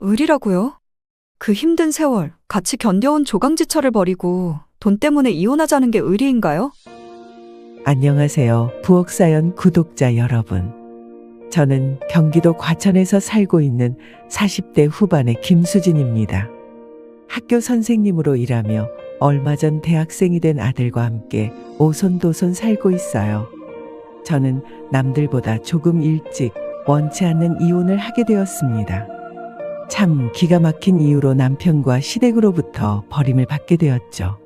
의리라고요? 그 힘든 세월 같이 견뎌온 조강지처를 버리고 돈 때문에 이혼하자는 게 의리인가요? 안녕하세요. 부엌사연 구독자 여러분. 저는 경기도 과천에서 살고 있는 40대 후반의 김수진입니다. 학교 선생님으로 일하며 얼마 전 대학생이 된 아들과 함께 오손도손 살고 있어요. 저는 남들보다 조금 일찍 원치 않는 이혼을 하게 되었습니다. 참 기가 막힌 이유로 남편과 시댁으로부터 버림을 받게 되었죠.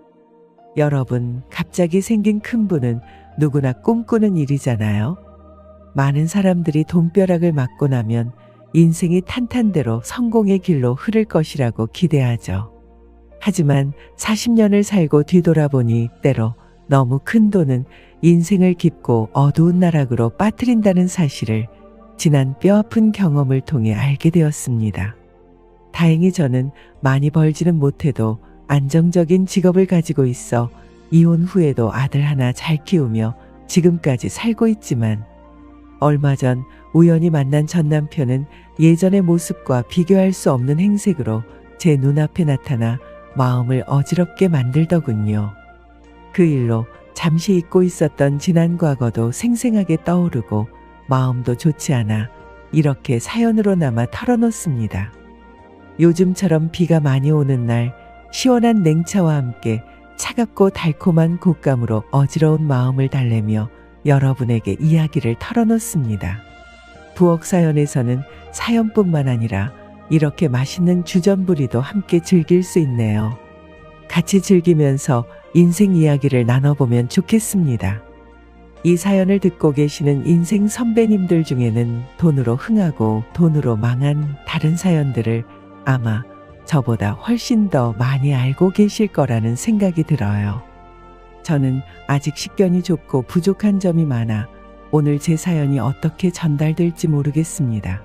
여러분, 갑자기 생긴 큰 부는 누구나 꿈꾸는 일이잖아요. 많은 사람들이 돈벼락을 맞고 나면 인생이 탄탄대로 성공의 길로 흐를 것이라고 기대하죠. 하지만 40년을 살고 뒤돌아보니 때로 너무 큰 돈은 인생을 깊고 어두운 나락으로 빠뜨린다는 사실을 지난 뼈아픈 경험을 통해 알게 되었습니다. 다행히 저는 많이 벌지는 못해도 안정적인 직업을 가지고 있어 이혼 후에도 아들 하나 잘 키우며 지금까지 살고 있지만 얼마 전 우연히 만난 전 남편은 예전의 모습과 비교할 수 없는 행색으로 제 눈앞에 나타나 마음을 어지럽게 만들더군요. 그 일로 잠시 잊고 있었던 지난 과거도 생생하게 떠오르고 마음도 좋지 않아 이렇게 사연으로 남아 털어놓습니다. 요즘처럼 비가 많이 오는 날 시원한 냉차와 함께 차갑고 달콤한 곶감으로 어지러운 마음을 달래며 여러분에게 이야기를 털어놓습니다. 부엌 사연에서는 사연뿐만 아니라 이렇게 맛있는 주전부리도 함께 즐길 수 있네요. 같이 즐기면서 인생 이야기를 나눠보면 좋겠습니다. 이 사연을 듣고 계시는 인생 선배님들 중에는 돈으로 흥하고 돈으로 망한 다른 사연들을 아마 저보다 훨씬 더 많이 알고 계실 거라는 생각이 들어요. 저는 아직 식견이 좁고 부족한 점이 많아 오늘 제 사연이 어떻게 전달될지 모르겠습니다.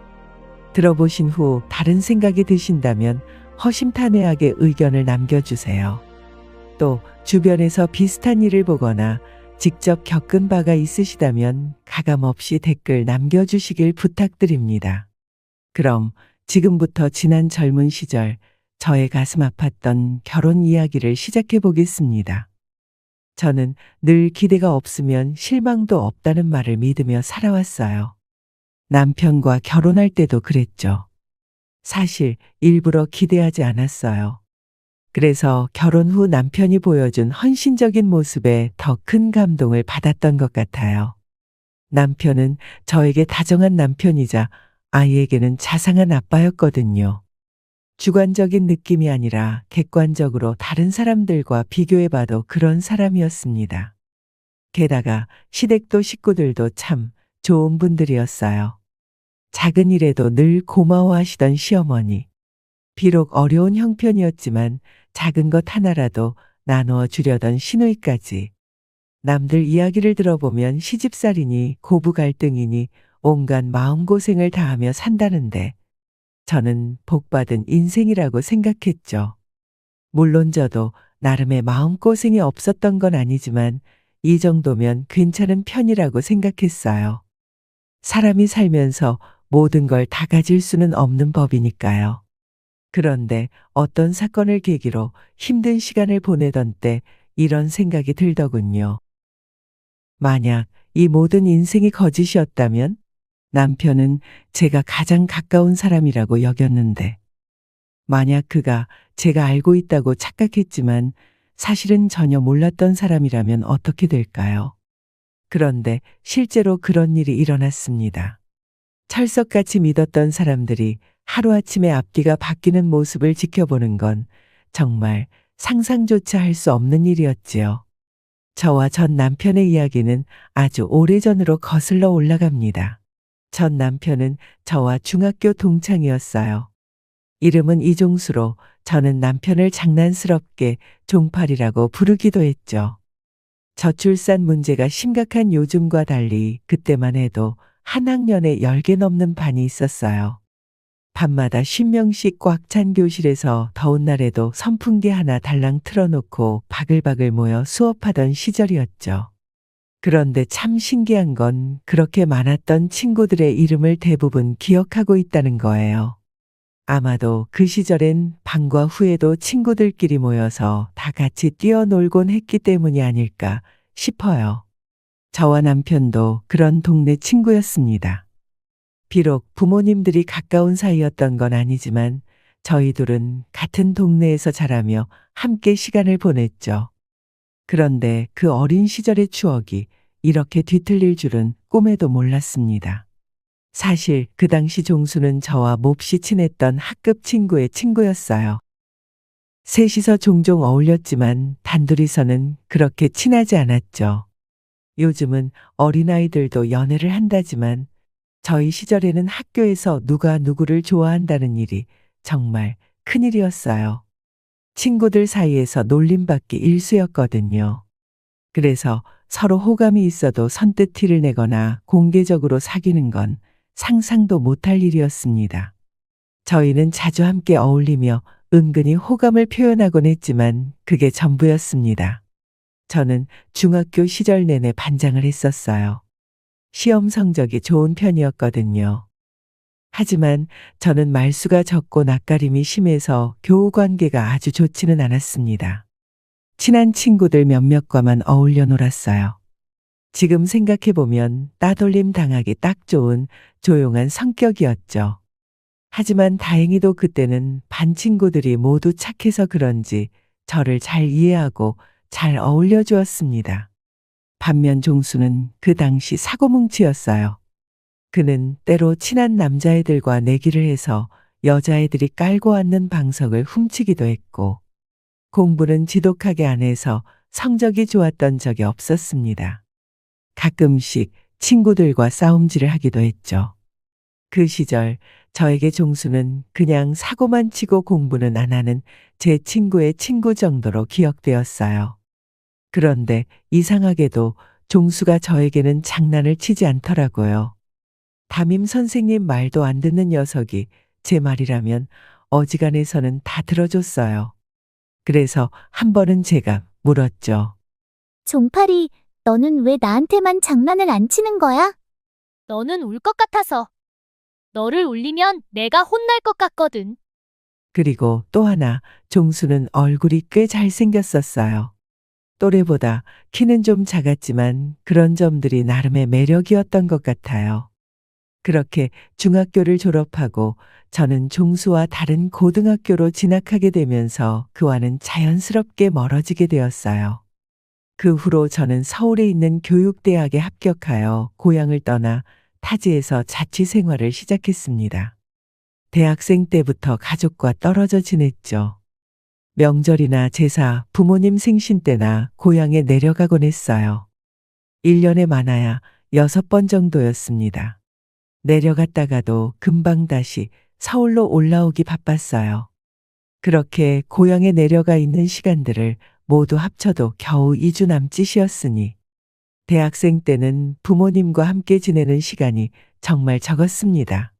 들어보신 후 다른 생각이 드신다면 허심탄회하게 의견을 남겨주세요. 또 주변에서 비슷한 일을 보거나 직접 겪은 바가 있으시다면 가감없이 댓글 남겨주시길 부탁드립니다. 그럼 지금부터 지난 젊은 시절 저의 가슴 아팠던 결혼 이야기를 시작해 보겠습니다. 저는 늘 기대가 없으면 실망도 없다는 말을 믿으며 살아왔어요. 남편과 결혼할 때도 그랬죠. 사실 일부러 기대하지 않았어요. 그래서 결혼 후 남편이 보여준 헌신적인 모습에 더 큰 감동을 받았던 것 같아요. 남편은 저에게 다정한 남편이자 아이에게는 자상한 아빠였거든요. 주관적인 느낌이 아니라 객관적으로 다른 사람들과 비교해봐도 그런 사람이었습니다. 게다가 시댁도 식구들도 참 좋은 분들이었어요. 작은 일에도 늘 고마워하시던 시어머니. 비록 어려운 형편이었지만 작은 것 하나라도 나누어 주려던 시누이까지. 남들 이야기를 들어보면 시집살이니 고부 갈등이니 온갖 마음고생을 다하며 산다는데 저는 복받은 인생이라고 생각했죠. 물론 저도 나름의 마음고생이 없었던 건 아니지만 이 정도면 괜찮은 편이라고 생각했어요. 사람이 살면서 모든 걸 다 가질 수는 없는 법이니까요. 그런데 어떤 사건을 계기로 힘든 시간을 보내던 때 이런 생각이 들더군요. 만약 이 모든 인생이 거짓이었다면 남편은 제가 가장 가까운 사람이라고 여겼는데 만약 그가 제가 알고 있다고 착각했지만 사실은 전혀 몰랐던 사람이라면 어떻게 될까요? 그런데 실제로 그런 일이 일어났습니다. 철석같이 믿었던 사람들이 하루아침에 앞뒤가 바뀌는 모습을 지켜보는 건 정말 상상조차 할 수 없는 일이었지요. 저와 전 남편의 이야기는 아주 오래전으로 거슬러 올라갑니다. 전 남편은 저와 중학교 동창이었어요. 이름은 이종수로 저는 남편을 장난스럽게 종팔이라고 부르기도 했죠. 저출산 문제가 심각한 요즘과 달리 그때만 해도 한 학년에 10개 넘는 반이 있었어요. 밤마다 50명씩 꽉 찬 교실에서 더운 날에도 선풍기 하나 달랑 틀어놓고 바글바글 모여 수업하던 시절이었죠. 그런데 참 신기한 건 그렇게 많았던 친구들의 이름을 대부분 기억하고 있다는 거예요. 아마도 그 시절엔 방과 후에도 친구들끼리 모여서 다 같이 뛰어놀곤 했기 때문이 아닐까 싶어요. 저와 남편도 그런 동네 친구였습니다. 비록 부모님들이 가까운 사이였던 건 아니지만 저희 둘은 같은 동네에서 자라며 함께 시간을 보냈죠. 그런데 그 어린 시절의 추억이 이렇게 뒤틀릴 줄은 꿈에도 몰랐습니다. 사실 그 당시 종수는 저와 몹시 친했던 학급 친구의 친구였어요. 셋이서 종종 어울렸지만 단둘이서는 그렇게 친하지 않았죠. 요즘은 어린아이들도 연애를 한다지만 저희 시절에는 학교에서 누가 누구를 좋아한다는 일이 정말 큰일이었어요. 친구들 사이에서 놀림받기 일쑤였거든요. 그래서 서로 호감이 있어도 선뜻 티를 내거나 공개적으로 사귀는 건 상상도 못할 일이었습니다. 저희는 자주 함께 어울리며 은근히 호감을 표현하곤 했지만 그게 전부였습니다. 저는 중학교 시절 내내 반장을 했었어요. 시험 성적이 좋은 편이었거든요. 하지만 저는 말수가 적고 낯가림이 심해서 교우 관계가 아주 좋지는 않았습니다. 친한 친구들 몇몇과만 어울려 놀았어요. 지금 생각해보면 따돌림 당하기 딱 좋은 조용한 성격이었죠. 하지만 다행히도 그때는 반 친구들이 모두 착해서 그런지 저를 잘 이해하고 잘 어울려 주었습니다. 반면 종수는 그 당시 사고뭉치였어요. 그는 때로 친한 남자애들과 내기를 해서 여자애들이 깔고 앉는 방석을 훔치기도 했고, 공부는 지독하게 안 해서 성적이 좋았던 적이 없었습니다. 가끔씩 친구들과 싸움질을 하기도 했죠. 그 시절 저에게 종수는 그냥 사고만 치고 공부는 안 하는 제 친구의 친구 정도로 기억되었어요. 그런데 이상하게도 종수가 저에게는 장난을 치지 않더라고요. 담임 선생님 말도 안 듣는 녀석이 제 말이라면 어지간해서는 다 들어줬어요. 그래서 한 번은 제가 물었죠. 종팔이, 너는 왜 나한테만 장난을 안 치는 거야? 너는 울 것 같아서. 너를 울리면 내가 혼날 것 같거든. 그리고 또 하나, 종수는 얼굴이 꽤 잘생겼었어요. 또래보다 키는 좀 작았지만 그런 점들이 나름의 매력이었던 것 같아요. 그렇게 중학교를 졸업하고 저는 종수와 다른 고등학교로 진학하게 되면서 그와는 자연스럽게 멀어지게 되었어요. 그 후로 저는 서울에 있는 교육대학에 합격하여 고향을 떠나 타지에서 자취 생활을 시작했습니다. 대학생 때부터 가족과 떨어져 지냈죠. 명절이나 제사, 부모님 생신 때나 고향에 내려가곤 했어요. 1년에 많아야 6번 정도였습니다. 내려갔다가도 금방 다시 서울로 올라오기 바빴어요. 그렇게 고향에 내려가 있는 시간들을 모두 합쳐도 겨우 2주 남짓이었으니 대학생 때는 부모님과 함께 지내는 시간이 정말 적었습니다.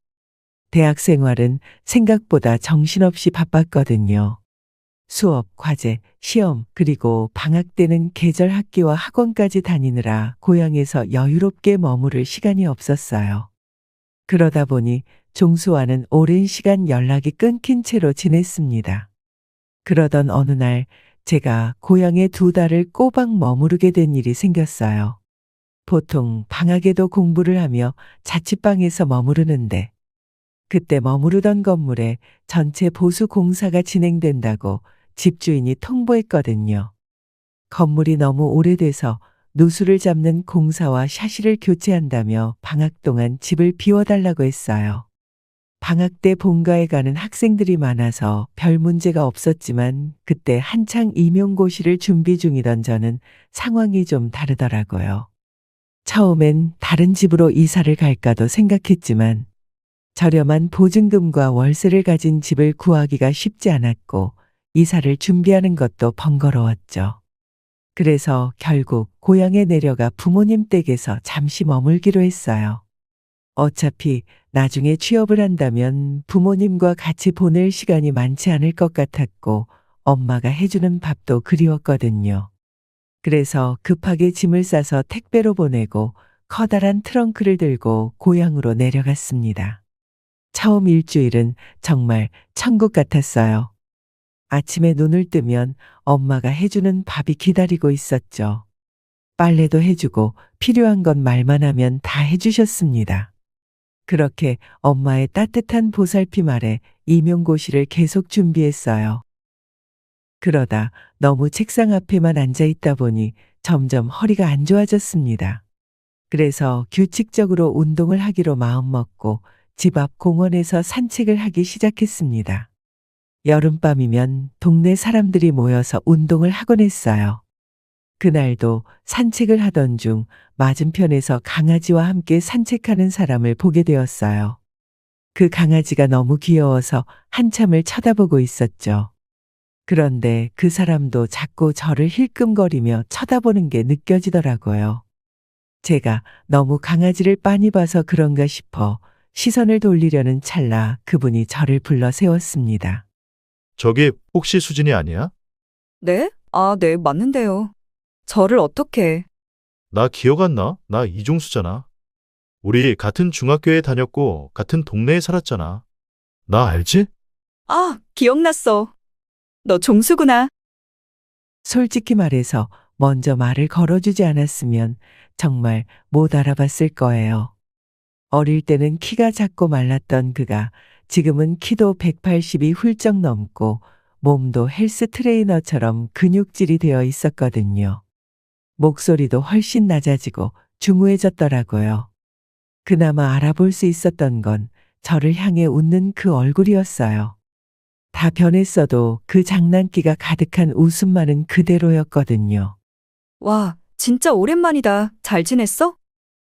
대학 생활은 생각보다 정신없이 바빴거든요. 수업, 과제, 시험, 그리고 방학 때는 계절 학기와 학원까지 다니느라 고향에서 여유롭게 머무를 시간이 없었어요. 그러다 보니 종수와는 오랜 시간 연락이 끊긴 채로 지냈습니다. 그러던 어느 날 제가 고향에 2달을 꼬박 머무르게 된 일이 생겼어요. 보통 방학에도 공부를 하며 자취방에서 머무르는데 그때 머무르던 건물에 전체 보수 공사가 진행된다고 집주인이 통보했거든요. 건물이 너무 오래돼서 누수를 잡는 공사와 샤시를 교체한다며 방학 동안 집을 비워달라고 했어요. 방학 때 본가에 가는 학생들이 많아서 별 문제가 없었지만 그때 한창 임용고시를 준비 중이던 저는 상황이 좀 다르더라고요. 처음엔 다른 집으로 이사를 갈까도 생각했지만 저렴한 보증금과 월세를 가진 집을 구하기가 쉽지 않았고 이사를 준비하는 것도 번거로웠죠. 그래서 결국 고향에 내려가 부모님 댁에서 잠시 머물기로 했어요. 어차피 나중에 취업을 한다면 부모님과 같이 보낼 시간이 많지 않을 것 같았고 엄마가 해주는 밥도 그리웠거든요. 그래서 급하게 짐을 싸서 택배로 보내고 커다란 트렁크를 들고 고향으로 내려갔습니다. 처음 일주일은 정말 천국 같았어요. 아침에 눈을 뜨면 엄마가 해주는 밥이 기다리고 있었죠. 빨래도 해주고 필요한 건 말만 하면 다 해주셨습니다. 그렇게 엄마의 따뜻한 보살핌 아래 임용고시를 계속 준비했어요. 그러다 너무 책상 앞에만 앉아 있다 보니 점점 허리가 안 좋아졌습니다. 그래서 규칙적으로 운동을 하기로 마음먹고 집 앞 공원에서 산책을 하기 시작했습니다. 여름밤이면 동네 사람들이 모여서 운동을 하곤 했어요. 그날도 산책을 하던 중 맞은편에서 강아지와 함께 산책하는 사람을 보게 되었어요. 그 강아지가 너무 귀여워서 한참을 쳐다보고 있었죠. 그런데 그 사람도 자꾸 저를 힐끔거리며 쳐다보는 게 느껴지더라고요. 제가 너무 강아지를 빤히 봐서 그런가 싶어 시선을 돌리려는 찰나 그분이 저를 불러 세웠습니다. 저기 혹시 수진이 아니야? 네? 아, 네, 맞는데요. 저를 어떻게? 나 기억 안 나? 나 이종수잖아. 우리 같은 중학교에 다녔고 같은 동네에 살았잖아. 나 알지? 아, 기억났어. 너 종수구나. 솔직히 말해서 먼저 말을 걸어주지 않았으면 정말 못 알아봤을 거예요. 어릴 때는 키가 작고 말랐던 그가 지금은 키도 180이 훌쩍 넘고 몸도 헬스 트레이너처럼 근육질이 되어 있었거든요. 목소리도 훨씬 낮아지고 중후해졌더라고요. 그나마 알아볼 수 있었던 건 저를 향해 웃는 그 얼굴이었어요. 다 변했어도 그 장난기가 가득한 웃음만은 그대로였거든요. 와, 진짜 오랜만이다. 잘 지냈어?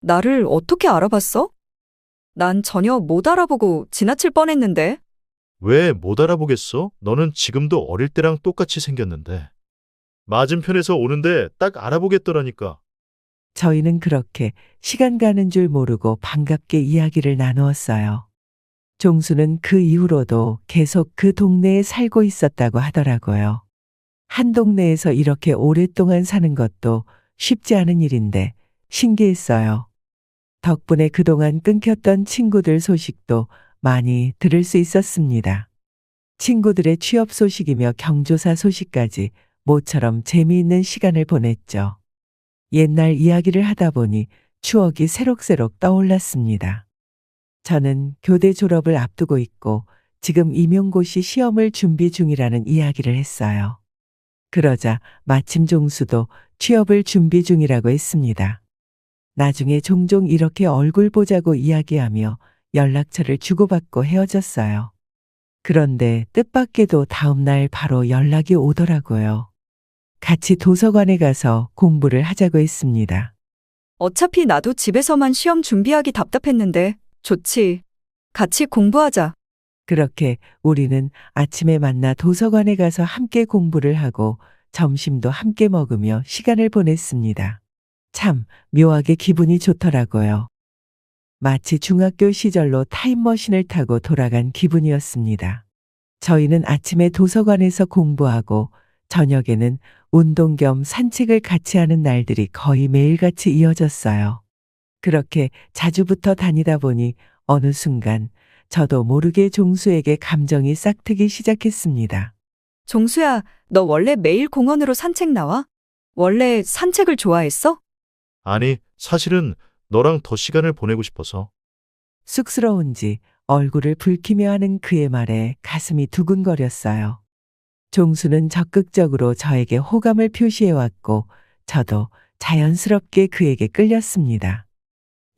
나를 어떻게 알아봤어? 난 전혀 못 알아보고 지나칠 뻔했는데. 왜 못 알아보겠어? 너는 지금도 어릴 때랑 똑같이 생겼는데. 맞은편에서 오는데 딱 알아보겠더라니까. 저희는 그렇게 시간 가는 줄 모르고 반갑게 이야기를 나누었어요. 종수는 그 이후로도 계속 그 동네에 살고 있었다고 하더라고요. 한 동네에서 이렇게 오랫동안 사는 것도 쉽지 않은 일인데 신기했어요. 덕분에 그동안 끊겼던 친구들 소식도 많이 들을 수 있었습니다. 친구들의 취업 소식이며 경조사 소식까지 모처럼 재미있는 시간을 보냈죠. 옛날 이야기를 하다 보니 추억이 새록새록 떠올랐습니다. 저는 교대 졸업을 앞두고 있고 지금 임용고시 시험을 준비 중이라는 이야기를 했어요. 그러자 마침 종수도 취업을 준비 중이라고 했습니다. 나중에 종종 이렇게 얼굴 보자고 이야기하며 연락처를 주고받고 헤어졌어요. 그런데 뜻밖에도 다음날 바로 연락이 오더라고요. 같이 도서관에 가서 공부를 하자고 했습니다. 어차피 나도 집에서만 시험 준비하기 답답했는데 좋지. 같이 공부하자. 그렇게 우리는 아침에 만나 도서관에 가서 함께 공부를 하고 점심도 함께 먹으며 시간을 보냈습니다. 참 묘하게 기분이 좋더라고요. 마치 중학교 시절로 타임머신을 타고 돌아간 기분이었습니다. 저희는 아침에 도서관에서 공부하고 저녁에는 운동 겸 산책을 같이 하는 날들이 거의 매일같이 이어졌어요. 그렇게 자주 붙어 다니다 보니 어느 순간 저도 모르게 종수에게 감정이 싹트기 시작했습니다. 종수야, 너 원래 매일 공원으로 산책 나와? 원래 산책을 좋아했어? 아니, 사실은 너랑 더 시간을 보내고 싶어서. 쑥스러운지 얼굴을 붉히며 하는 그의 말에 가슴이 두근거렸어요. 종수는 적극적으로 저에게 호감을 표시해왔고 저도 자연스럽게 그에게 끌렸습니다.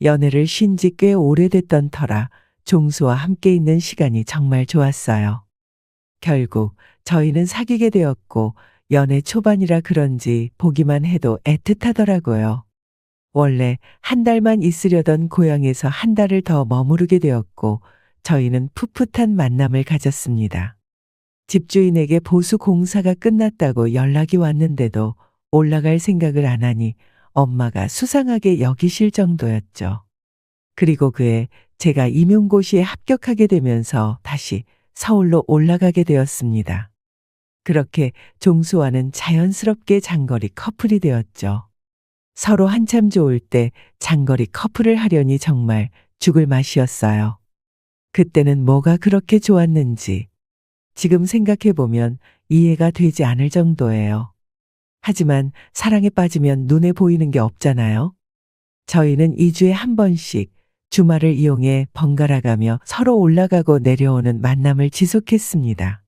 연애를 쉰 지 꽤 오래됐던 터라 종수와 함께 있는 시간이 정말 좋았어요. 결국 저희는 사귀게 되었고 연애 초반이라 그런지 보기만 해도 애틋하더라고요. 원래 한 달만 있으려던 고향에서 한 달을 더 머무르게 되었고 저희는 풋풋한 만남을 가졌습니다. 집주인에게 보수 공사가 끝났다고 연락이 왔는데도 올라갈 생각을 안 하니 엄마가 수상하게 여기실 정도였죠. 그리고 그해 제가 임용고시에 합격하게 되면서 다시 서울로 올라가게 되었습니다. 그렇게 종수와는 자연스럽게 장거리 커플이 되었죠. 서로 한참 좋을 때 장거리 커플을 하려니 정말 죽을 맛이었어요. 그때는 뭐가 그렇게 좋았는지 지금 생각해보면 이해가 되지 않을 정도예요. 하지만 사랑에 빠지면 눈에 보이는 게 없잖아요. 저희는 2주에 한 번씩 주말을 이용해 번갈아 가며 서로 올라가고 내려오는 만남을 지속했습니다.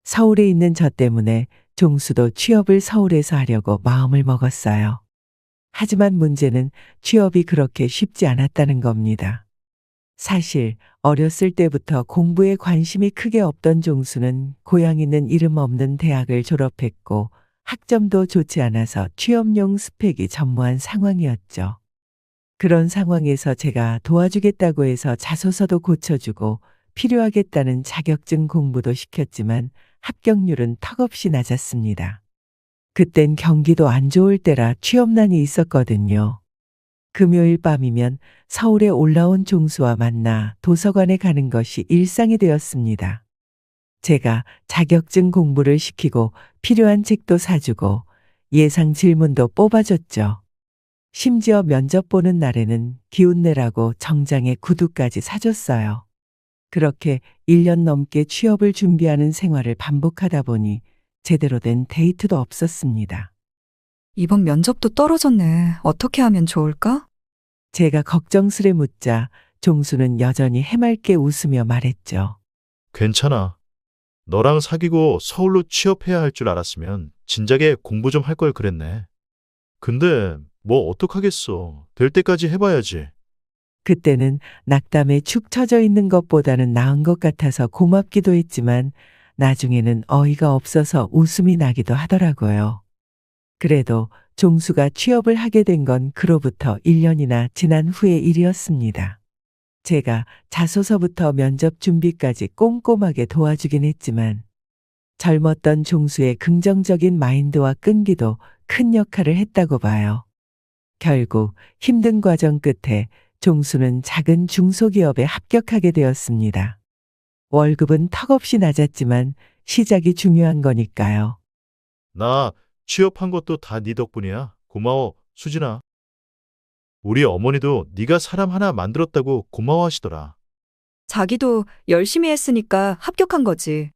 서울에 있는 저 때문에 종수도 취업을 서울에서 하려고 마음을 먹었어요. 하지만 문제는 취업이 그렇게 쉽지 않았다는 겁니다. 사실 어렸을 때부터 공부에 관심이 크게 없던 종수는 고향 있는 이름 없는 대학을 졸업했고 학점도 좋지 않아서 취업용 스펙이 전무한 상황이었죠. 그런 상황에서 제가 도와주겠다고 해서 자소서도 고쳐주고 필요하겠다는 자격증 공부도 시켰지만 합격률은 턱없이 낮았습니다. 그땐 경기도 안 좋을 때라 취업난이 있었거든요. 금요일 밤이면 서울에 올라온 종수와 만나 도서관에 가는 것이 일상이 되었습니다. 제가 자격증 공부를 시키고 필요한 책도 사주고 예상 질문도 뽑아줬죠. 심지어 면접 보는 날에는 기운내라고 정장에 구두까지 사줬어요. 그렇게 1년 넘게 취업을 준비하는 생활을 반복하다 보니 제대로 된 데이트도 없었습니다. 이번 면접도 떨어졌네. 어떻게 하면 좋을까? 제가 걱정스레 묻자 종수는 여전히 해맑게 웃으며 말했죠. 괜찮아. 너랑 사귀고 서울로 취업해야 할 줄 알았으면 진작에 공부 좀 할 걸 그랬네. 근데 뭐 어떡하겠어. 될 때까지 해봐야지. 그때는 낙담에 축 처져 있는 것보다는 나은 것 같아서 고맙기도 했지만 나중에는 어이가 없어서 웃음이 나기도 하더라고요. 그래도 종수가 취업을 하게 된 건 그로부터 1년이나 지난 후의 일이었습니다. 제가 자소서부터 면접 준비까지 꼼꼼하게 도와주긴 했지만 젊었던 종수의 긍정적인 마인드와 끈기도 큰 역할을 했다고 봐요. 결국 힘든 과정 끝에 종수는 작은 중소기업에 합격하게 되었습니다. 월급은 턱없이 낮았지만 시작이 중요한 거니까요. 나 취업한 것도 다 네 덕분이야. 고마워, 수진아. 우리 어머니도 네가 사람 하나 만들었다고 고마워하시더라. 자기도 열심히 했으니까 합격한 거지.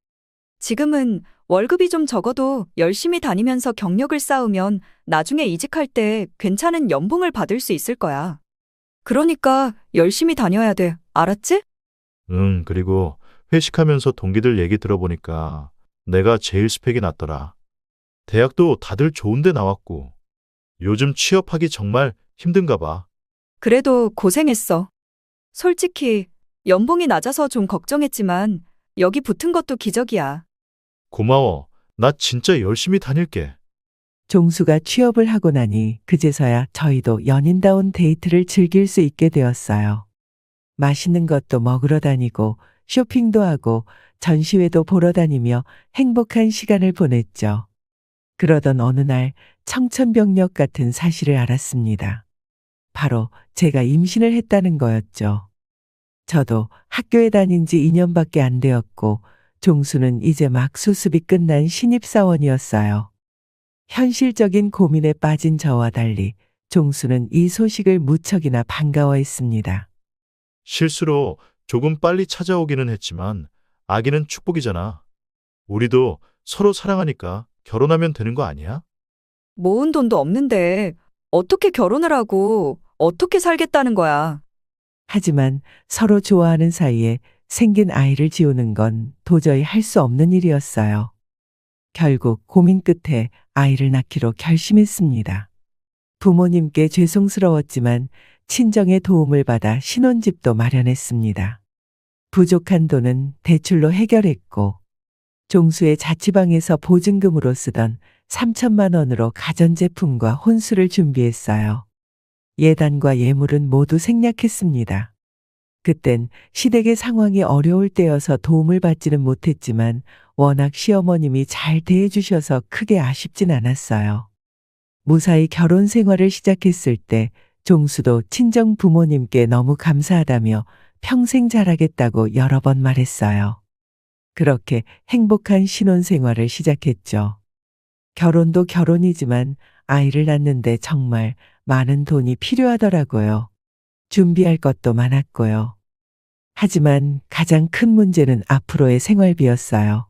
지금은 월급이 좀 적어도 열심히 다니면서 경력을 쌓으면 나중에 이직할 때 괜찮은 연봉을 받을 수 있을 거야. 그러니까 열심히 다녀야 돼. 알았지? 응, 그리고 회식하면서 동기들 얘기 들어보니까 내가 제일 스펙이 낮더라. 대학도 다들 좋은 데 나왔고 요즘 취업하기 정말 힘든가 봐. 그래도 고생했어. 솔직히 연봉이 낮아서 좀 걱정했지만 여기 붙은 것도 기적이야. 고마워. 나 진짜 열심히 다닐게. 종수가 취업을 하고 나니 그제서야 저희도 연인다운 데이트를 즐길 수 있게 되었어요. 맛있는 것도 먹으러 다니고 쇼핑도 하고 전시회도 보러 다니며 행복한 시간을 보냈죠. 그러던 어느 날 청천벽력 같은 사실을 알았습니다. 바로 제가 임신을 했다는 거였죠. 저도 학교에 다닌 지 2년밖에 안 되었고 종수는 이제 막 수습이 끝난 신입사원이었어요. 현실적인 고민에 빠진 저와 달리 종수는 이 소식을 무척이나 반가워했습니다. 실수로 조금 빨리 찾아오기는 했지만 아기는 축복이잖아. 우리도 서로 사랑하니까 결혼하면 되는 거 아니야? 모은 돈도 없는데 어떻게 결혼을 하고 어떻게 살겠다는 거야. 하지만 서로 좋아하는 사이에 생긴 아이를 지우는 건 도저히 할 수 없는 일이었어요. 결국 고민 끝에 아이를 낳기로 결심했습니다. 부모님께 죄송스러웠지만 친정의 도움을 받아 신혼집도 마련했습니다. 부족한 돈은 대출로 해결했고 종수의 자취방에서 보증금으로 쓰던 3천만 원으로 가전제품과 혼수를 준비했어요. 예단과 예물은 모두 생략했습니다. 그땐 시댁의 상황이 어려울 때여서 도움을 받지는 못했지만 워낙 시어머님이 잘 대해주셔서 크게 아쉽진 않았어요. 무사히 결혼 생활을 시작했을 때 종수도 친정 부모님께 너무 감사하다며 평생 잘하겠다고 여러 번 말했어요. 그렇게 행복한 신혼생활을 시작했죠. 결혼도 결혼이지만 아이를 낳는데 정말 많은 돈이 필요하더라고요. 준비할 것도 많았고요. 하지만 가장 큰 문제는 앞으로의 생활비였어요.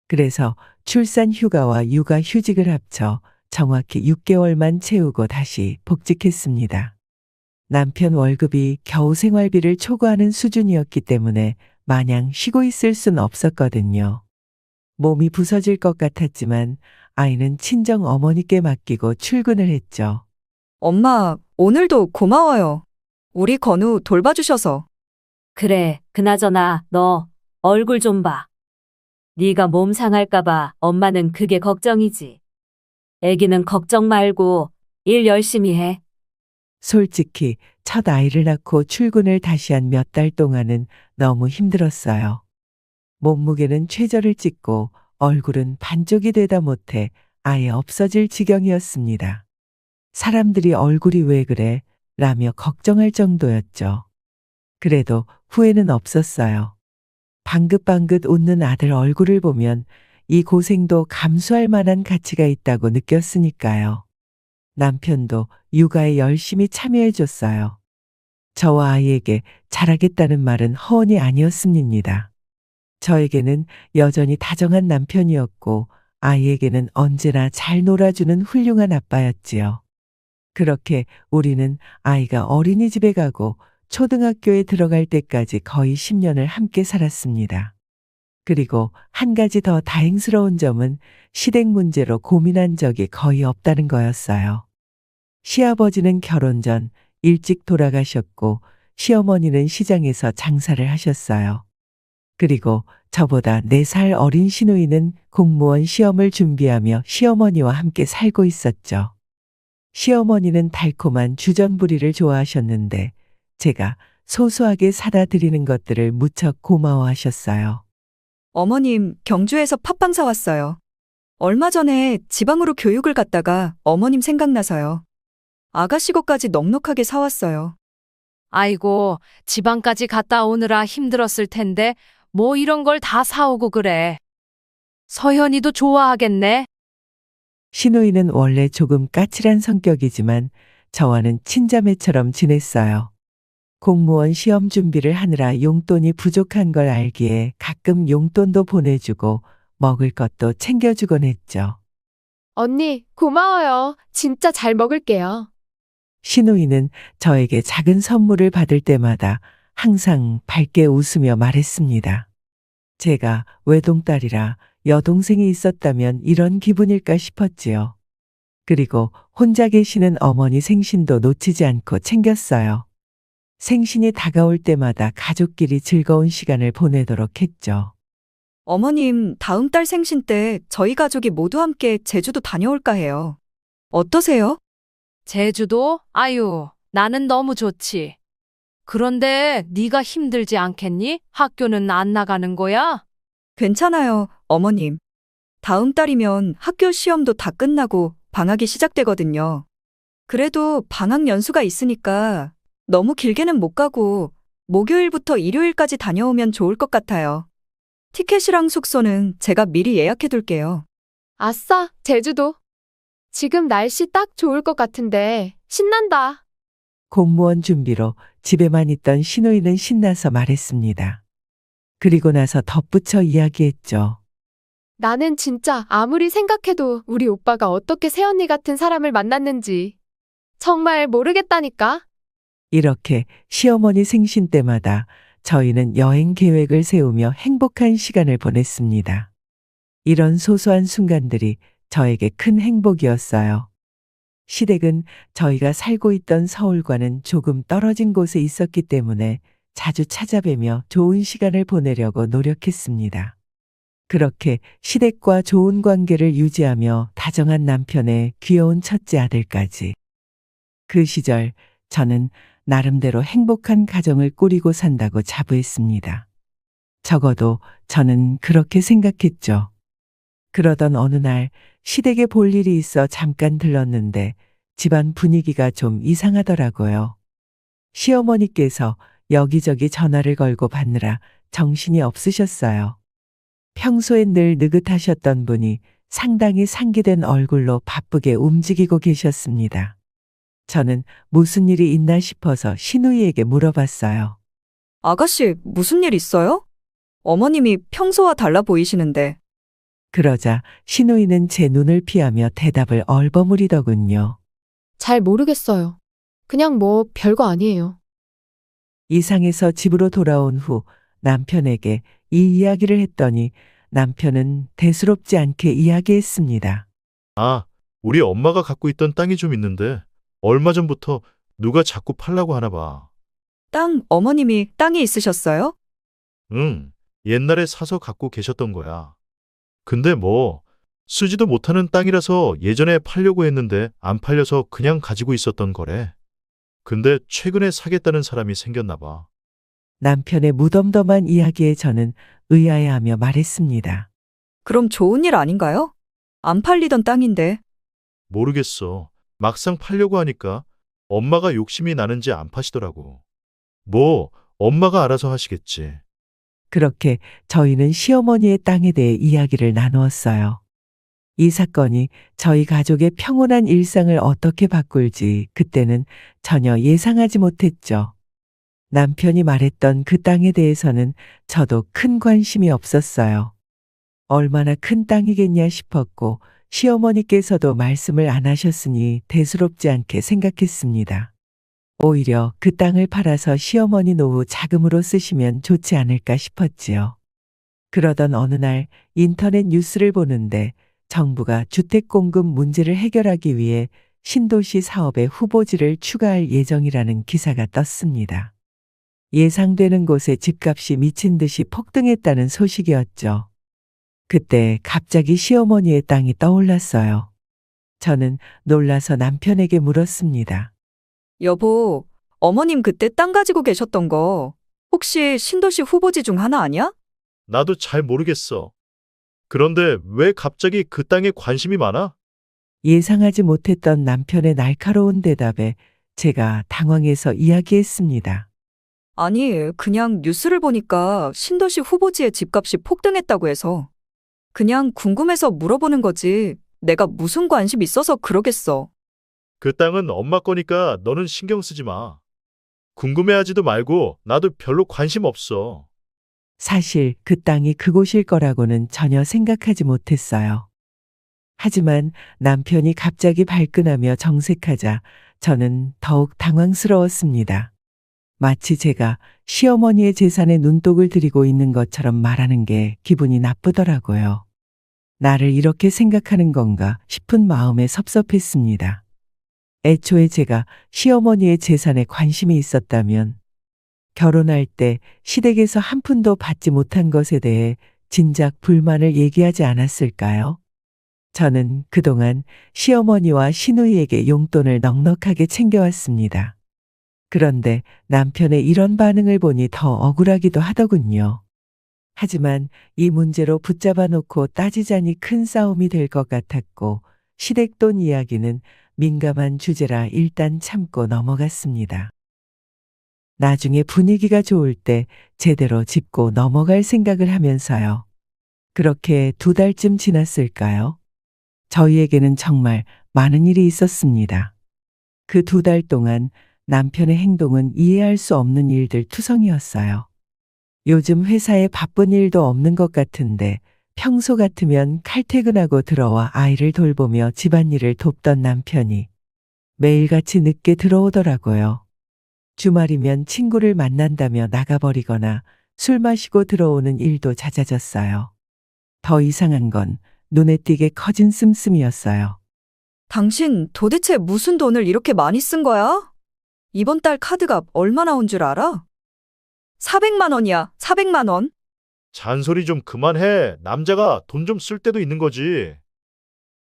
그래서 출산 휴가와 육아 휴직을 합쳐 정확히 6개월만 채우고 다시 복직했습니다. 남편 월급이 겨우 생활비를 초과하는 수준이었기 때문에 마냥 쉬고 있을 순 없었거든요. 몸이 부서질 것 같았지만 아이는 친정 어머니께 맡기고 출근을 했죠. 엄마, 오늘도 고마워요. 우리 건우 돌봐주셔서. 그래, 그나저나 너 얼굴 좀 봐. 네가 몸 상할까봐 엄마는 그게 걱정이지. 애기는 걱정 말고 일 열심히 해. 솔직히 첫 아이를 낳고 출근을 다시 한 몇 달 동안은 너무 힘들었어요. 몸무게는 최저를 찍고 얼굴은 반쪽이 되다 못해 아예 없어질 지경이었습니다. 사람들이 얼굴이 왜 그래? 라며 걱정할 정도였죠. 그래도 후회는 없었어요. 방긋방긋 웃는 아들 얼굴을 보면 이 고생도 감수할 만한 가치가 있다고 느꼈으니까요. 남편도 육아에 열심히 참여해줬어요. 저와 아이에게 잘하겠다는 말은 허언이 아니었습니다. 저에게는 여전히 다정한 남편이었고 아이에게는 언제나 잘 놀아주는 훌륭한 아빠였지요. 그렇게 우리는 아이가 어린이집에 가고 초등학교에 들어갈 때까지 거의 10년을 함께 살았습니다. 그리고 한 가지 더 다행스러운 점은 시댁 문제로 고민한 적이 거의 없다는 거였어요. 시아버지는 결혼 전 일찍 돌아가셨고 시어머니는 시장에서 장사를 하셨어요. 그리고 저보다 4살 어린 시누이는 공무원 시험을 준비하며 시어머니와 함께 살고 있었죠. 시어머니는 달콤한 주전부리를 좋아하셨는데 제가 소소하게 사다 드리는 것들을 무척 고마워하셨어요. 어머님, 경주에서 팥빵 사왔어요. 얼마 전에 지방으로 교육을 갔다가 어머님 생각나서요. 아가씨 것까지 넉넉하게 사왔어요. 아이고, 지방까지 갔다 오느라 힘들었을 텐데 뭐 이런 걸 다 사오고 그래. 서현이도 좋아하겠네. 시누이는 원래 조금 까칠한 성격이지만 저와는 친자매처럼 지냈어요. 공무원 시험 준비를 하느라 용돈이 부족한 걸 알기에 가끔 용돈도 보내주고 먹을 것도 챙겨주곤 했죠. 언니, 고마워요. 진짜 잘 먹을게요. 시누이는 저에게 작은 선물을 받을 때마다 항상 밝게 웃으며 말했습니다. 제가 외동딸이라 여동생이 있었다면 이런 기분일까 싶었지요. 그리고 혼자 계시는 어머니 생신도 놓치지 않고 챙겼어요. 생신이 다가올 때마다 가족끼리 즐거운 시간을 보내도록 했죠. 어머님, 다음 달 생신 때 저희 가족이 모두 함께 제주도 다녀올까 해요. 어떠세요? 제주도? 아유, 나는 너무 좋지. 그런데 네가 힘들지 않겠니? 학교는 안 나가는 거야? 괜찮아요, 어머님. 다음 달이면 학교 시험도 다 끝나고 방학이 시작되거든요. 그래도 방학 연수가 있으니까 너무 길게는 못 가고 목요일부터 일요일까지 다녀오면 좋을 것 같아요. 티켓이랑 숙소는 제가 미리 예약해 둘게요. 아싸, 제주도. 지금 날씨 딱 좋을 것 같은데 신난다. 공무원 준비로 집에만 있던 시누이는 신나서 말했습니다. 그리고 나서 덧붙여 이야기했죠. 나는 진짜 아무리 생각해도 우리 오빠가 어떻게 새언니 같은 사람을 만났는지 정말 모르겠다니까. 이렇게 시어머니 생신 때마다 저희는 여행 계획을 세우며 행복한 시간을 보냈습니다. 이런 소소한 순간들이 저에게 큰 행복이었어요. 시댁은 저희가 살고 있던 서울과는 조금 떨어진 곳에 있었기 때문에 자주 찾아뵈며 좋은 시간을 보내려고 노력했습니다. 그렇게 시댁과 좋은 관계를 유지하며 다정한 남편의 귀여운 첫째 아들까지. 그 시절 저는 나름대로 행복한 가정을 꾸리고 산다고 자부했습니다. 적어도 저는 그렇게 생각했죠. 그러던 어느 날 시댁에 볼 일이 있어 잠깐 들렀는데 집안 분위기가 좀 이상하더라고요. 시어머니께서 여기저기 전화를 걸고 받느라 정신이 없으셨어요. 평소엔 늘 느긋하셨던 분이 상당히 상기된 얼굴로 바쁘게 움직이고 계셨습니다. 저는 무슨 일이 있나 싶어서 시누이에게 물어봤어요. 아가씨, 무슨 일 있어요? 어머님이 평소와 달라 보이시는데. 그러자 신우이는 제 눈을 피하며 대답을 얼버무리더군요. 잘 모르겠어요. 그냥 뭐 별거 아니에요. 이상해서 집으로 돌아온 후 남편에게 이 이야기를 했더니 남편은 대수롭지 않게 이야기했습니다. 아, 우리 엄마가 갖고 있던 땅이 좀 있는데 얼마 전부터 누가 자꾸 팔라고 하나 봐. 어머님이 땅이 있으셨어요? 응, 옛날에 사서 갖고 계셨던 거야. 근데 뭐 쓰지도 못하는 땅이라서 예전에 팔려고 했는데 안 팔려서 그냥 가지고 있었던 거래. 근데 최근에 사겠다는 사람이 생겼나 봐. 남편의 무덤덤한 이야기에 저는 의아해하며 말했습니다. 그럼 좋은 일 아닌가요? 안 팔리던 땅인데. 모르겠어. 막상 팔려고 하니까 엄마가 욕심이 나는지 안 파시더라고. 뭐 엄마가 알아서 하시겠지. 그렇게 저희는 시어머니의 땅에 대해 이야기를 나누었어요. 이 사건이 저희 가족의 평온한 일상을 어떻게 바꿀지 그때는 전혀 예상하지 못했죠. 남편이 말했던 그 땅에 대해서는 저도 큰 관심이 없었어요. 얼마나 큰 땅이겠냐 싶었고 시어머니께서도 말씀을 안 하셨으니 대수롭지 않게 생각했습니다. 오히려 그 땅을 팔아서 시어머니 노후 자금으로 쓰시면 좋지 않을까 싶었지요. 그러던 어느 날 인터넷 뉴스를 보는데 정부가 주택 공급 문제를 해결하기 위해 신도시 사업에 후보지를 추가할 예정이라는 기사가 떴습니다. 예상되는 곳에 집값이 미친 듯이 폭등했다는 소식이었죠. 그때 갑자기 시어머니의 땅이 떠올랐어요. 저는 놀라서 남편에게 물었습니다. 여보, 어머님 그때 땅 가지고 계셨던 거 혹시 신도시 후보지 중 하나 아니야? 나도 잘 모르겠어. 그런데 왜 갑자기 그 땅에 관심이 많아? 예상하지 못했던 남편의 날카로운 대답에 제가 당황해서 이야기했습니다. 아니, 그냥 뉴스를 보니까 신도시 후보지의 집값이 폭등했다고 해서. 그냥 궁금해서 물어보는 거지. 내가 무슨 관심 있어서 그러겠어. 그 땅은 엄마 거니까 너는 신경 쓰지 마. 궁금해하지도 말고 나도 별로 관심 없어. 사실 그 땅이 그곳일 거라고는 전혀 생각하지 못했어요. 하지만 남편이 갑자기 발끈하며 정색하자 저는 더욱 당황스러웠습니다. 마치 제가 시어머니의 재산에 눈독을 들이고 있는 것처럼 말하는 게 기분이 나쁘더라고요. 나를 이렇게 생각하는 건가 싶은 마음에 섭섭했습니다. 애초에 제가 시어머니의 재산에 관심이 있었다면 결혼할 때 시댁에서 한 푼도 받지 못한 것에 대해 진작 불만을 얘기하지 않았을까요? 저는 그동안 시어머니와 시누이에게 용돈을 넉넉하게 챙겨왔습니다. 그런데 남편의 이런 반응을 보니 더 억울하기도 하더군요. 하지만 이 문제로 붙잡아 놓고 따지자니 큰 싸움이 될 것 같았고 시댁돈 이야기는 민감한 주제라 일단 참고 넘어갔습니다. 나중에 분위기가 좋을 때 제대로 짚고 넘어갈 생각을 하면서요. 그렇게 2달쯤 지났을까요? 저희에게는 정말 많은 일이 있었습니다. 그 2달 동안 남편의 행동은 이해할 수 없는 일들 투성이었어요. 요즘 회사에 바쁜 일도 없는 것 같은데 평소 같으면 칼퇴근하고 들어와 아이를 돌보며 집안일을 돕던 남편이 매일같이 늦게 들어오더라고요. 주말이면 친구를 만난다며 나가버리거나 술 마시고 들어오는 일도 잦아졌어요. 더 이상한 건 눈에 띄게 커진 씀씀이었어요. 당신 도대체 무슨 돈을 이렇게 많이 쓴 거야? 이번 달 카드값 얼마 나온 줄 알아? 400만 원이야, 400만 원. 잔소리 좀 그만해. 남자가 돈 좀 쓸 때도 있는 거지.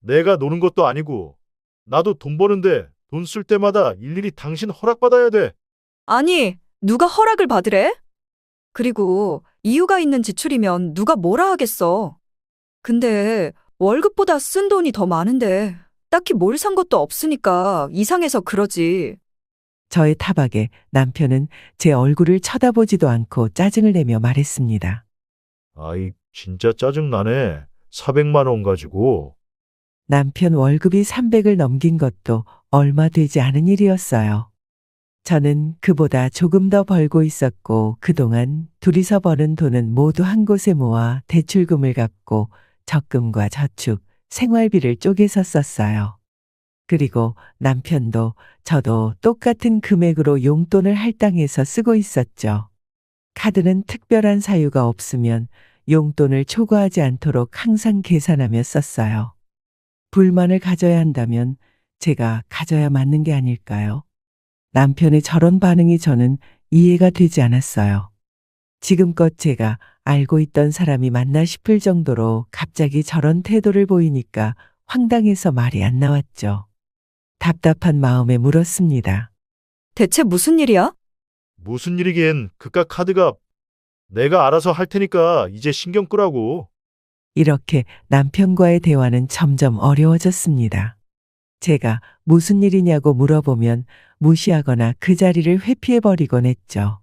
내가 노는 것도 아니고. 나도 돈 버는데 돈 쓸 때마다 일일이 당신 허락받아야 돼. 아니, 누가 허락을 받으래? 그리고 이유가 있는 지출이면 누가 뭐라 하겠어. 근데 월급보다 쓴 돈이 더 많은데 딱히 뭘 산 것도 없으니까 이상해서 그러지. 저의 타박에 남편은 제 얼굴을 쳐다보지도 않고 짜증을 내며 말했습니다. 아이, 진짜 짜증나네. 400만 원 가지고. 남편 월급이 300을 넘긴 것도 얼마 되지 않은 일이었어요. 저는 그보다 조금 더 벌고 있었고 그동안 둘이서 버는 돈은 모두 한 곳에 모아 대출금을 갚고 적금과 저축, 생활비를 쪼개서 썼어요. 그리고 남편도 저도 똑같은 금액으로 용돈을 할당해서 쓰고 있었죠. 카드는 특별한 사유가 없으면 용돈을 초과하지 않도록 항상 계산하며 썼어요. 불만을 가져야 한다면 제가 가져야 맞는 게 아닐까요? 남편의 저런 반응이 저는 이해가 되지 않았어요. 지금껏 제가 알고 있던 사람이 맞나 싶을 정도로 갑자기 저런 태도를 보이니까 황당해서 말이 안 나왔죠. 답답한 마음에 물었습니다. 대체 무슨 일이야? 무슨 일이긴 그깟 카드가 내가 알아서 할 테니까 이제 신경 끄라고. 이렇게 남편과의 대화는 점점 어려워졌습니다. 제가 무슨 일이냐고 물어보면 무시하거나 그 자리를 회피해버리곤 했죠.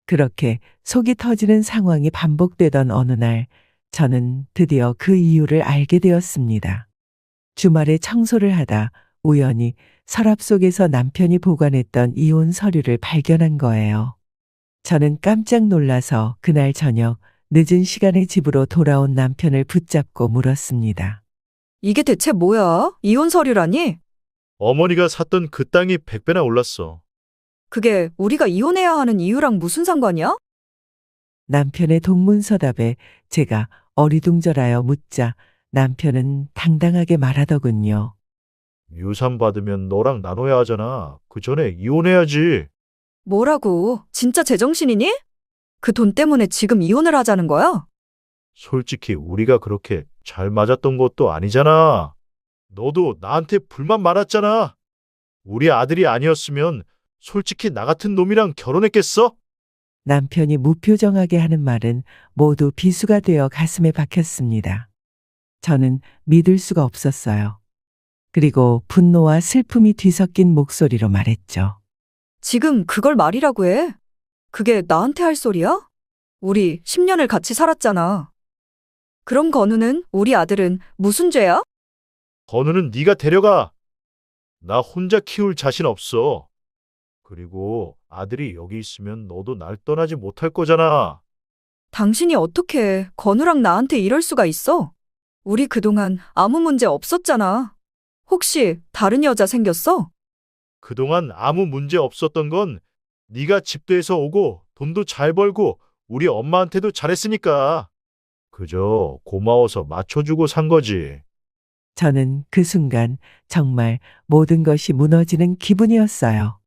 그렇게 속이 터지는 상황이 반복되던 어느 날, 저는 드디어 그 이유를 알게 되었습니다. 주말에 청소를 하다 우연히 서랍 속에서 남편이 보관했던 이혼 서류를 발견한 거예요. 저는 깜짝 놀라서 그날 저녁 늦은 시간에 집으로 돌아온 남편을 붙잡고 물었습니다. 이게 대체 뭐야? 이혼 서류라니? 어머니가 샀던 그 땅이 100배나 올랐어. 그게 우리가 이혼해야 하는 이유랑 무슨 상관이야? 남편의 동문서답에 제가 어리둥절하여 묻자 남편은 당당하게 말하더군요. 유산 받으면 너랑 나눠야 하잖아. 그 전에 이혼해야지. 뭐라고? 진짜 제정신이니? 그 돈 때문에 지금 이혼을 하자는 거야? 솔직히 우리가 그렇게 잘 맞았던 것도 아니잖아. 너도 나한테 불만 많았잖아. 우리 아들이 아니었으면 솔직히 나 같은 놈이랑 결혼했겠어? 남편이 무표정하게 하는 말은 모두 비수가 되어 가슴에 박혔습니다. 저는 믿을 수가 없었어요. 그리고 분노와 슬픔이 뒤섞인 목소리로 말했죠. 지금 그걸 말이라고 해? 그게 나한테 할 소리야? 우리 10년을 같이 살았잖아. 그럼 건우는, 우리 아들은 무슨 죄야? 건우는 네가 데려가. 나 혼자 키울 자신 없어. 그리고 아들이 여기 있으면 너도 날 떠나지 못할 거잖아. 당신이 어떻게 건우랑 나한테 이럴 수가 있어? 우리 그동안 아무 문제 없었잖아. 혹시 다른 여자 생겼어? 그동안 아무 문제 없었던 건 네가 집도에서 오고 돈도 잘 벌고 우리 엄마한테도 잘했으니까. 그저 고마워서 맞춰주고 산 거지. 저는 그 순간 정말 모든 것이 무너지는 기분이었어요.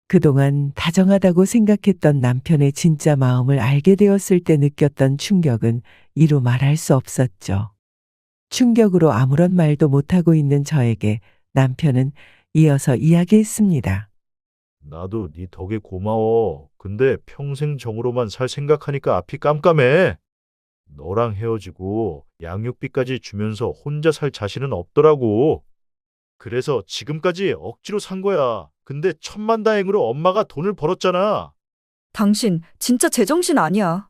그동안 다정하다고 생각했던 남편의 진짜 마음을 알게 되었을 때 느꼈던 충격은 이루 말할 수 없었죠. 충격으로 아무런 말도 못하고 있는 저에게 남편은 이어서 이야기했습니다. 나도 네 덕에 고마워. 근데 평생 정으로만 살 생각하니까 앞이 깜깜해. 너랑 헤어지고 양육비까지 주면서 혼자 살 자신은 없더라고. 그래서 지금까지 억지로 산 거야. 근데 천만다행으로 엄마가 돈을 벌었잖아. 당신 진짜 제정신 아니야.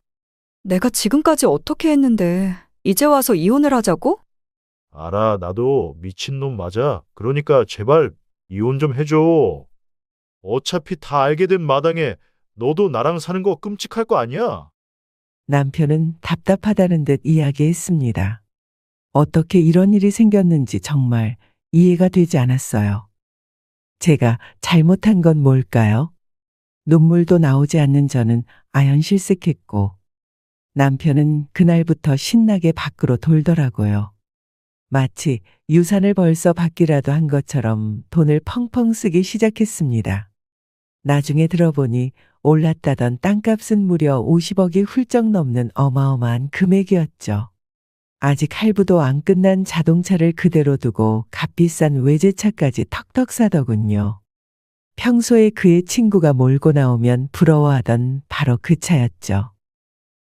내가 지금까지 어떻게 했는데 이제 와서 이혼을 하자고? 알아, 나도 미친놈 맞아. 그러니까 제발 이혼 좀 해줘. 어차피 다 알게 된 마당에 너도 나랑 사는 거 끔찍할 거 아니야? 남편은 답답하다는 듯 이야기했습니다. 어떻게 이런 일이 생겼는지 정말 이해가 되지 않았어요. 제가 잘못한 건 뭘까요? 눈물도 나오지 않는 저는 아연실색했고 남편은 그날부터 신나게 밖으로 돌더라고요. 마치 유산을 벌써 받기라도 한 것처럼 돈을 펑펑 쓰기 시작했습니다. 나중에 들어보니 올랐다던 땅값은 무려 50억이 훌쩍 넘는 어마어마한 금액이었죠. 아직 할부도 안 끝난 자동차를 그대로 두고 값비싼 외제차까지 턱턱 사더군요. 평소에 그의 친구가 몰고 나오면 부러워하던 바로 그 차였죠.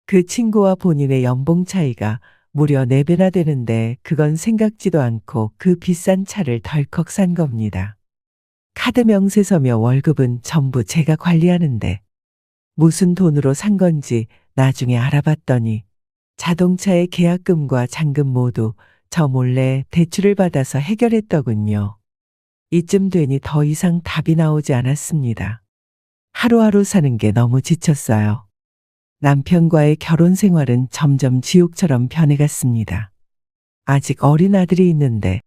그 친구와 본인의 연봉 차이가 무려 4배나 되는데 그건 생각지도 않고 그 비싼 차를 덜컥 산 겁니다. 카드 명세서며 월급은 전부 제가 관리하는데 무슨 돈으로 산 건지 나중에 알아봤더니 자동차의 계약금과 잔금 모두 저 몰래 대출을 받아서 해결했더군요. 이쯤 되니 더 이상 답이 나오지 않았습니다. 하루하루 사는 게 너무 지쳤어요. 남편과의 결혼 생활은 점점 지옥처럼 변해갔습니다. 아직 어린 아들이 있는데